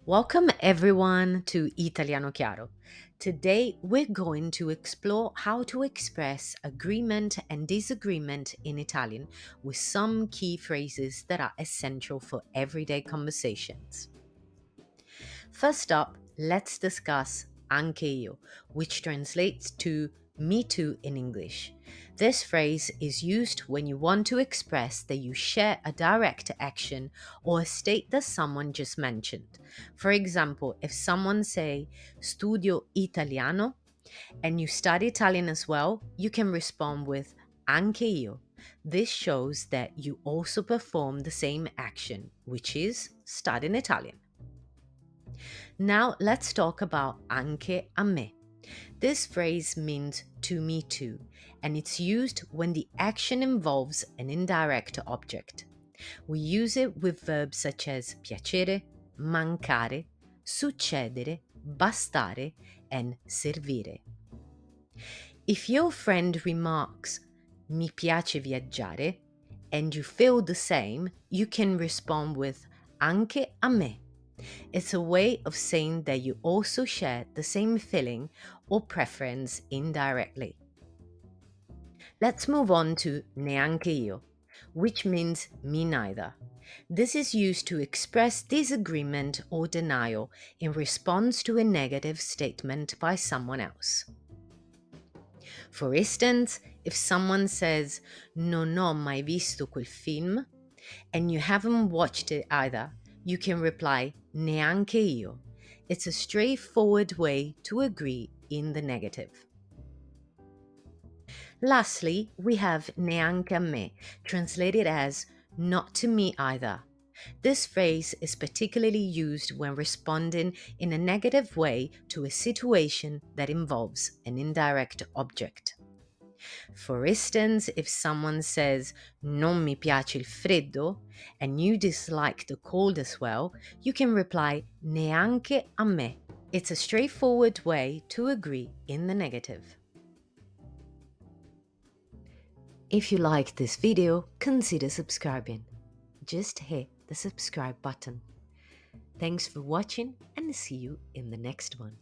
Welcome everyone to Italiano Chiaro. Today we're going to explore how to express agreement and disagreement in Italian with some key phrases that are essential for everyday conversations. First up, let's discuss Anche io, which translates to me too in English. This phrase is used when you want to express that you share a direct action or a state that someone just mentioned. For example, if someone say studio italiano and you study Italian as well, you can respond with anche io. This shows that you also perform the same action, which is studying Italian. Now let's talk about anche a me. This phrase means to me too, and it's used when the action involves an indirect object. We use it with verbs such as piacere, mancare, succedere, bastare, and servire. If your friend remarks, mi piace viaggiare, and you feel the same, you can respond with anche a me. It's a way of saying that you also share the same feeling or preference indirectly. Let's move on to neanche io, which means me neither. This is used to express disagreement or denial in response to a negative statement by someone else. For instance, if someone says, non ho mai visto quel film, and you haven't watched it either, you can reply, neanche io. It's a straightforward way to agree in the negative. Lastly, we have neanche a me, translated as not to me either. This phrase is particularly used when responding in a negative way to a situation that involves an indirect object. For instance, if someone says, non mi piace il freddo, and you dislike the cold as well, you can reply, neanche a me. It's a straightforward way to agree in the negative. If you liked this video, consider subscribing. Just hit the subscribe button. Thanks for watching and see you in the next one.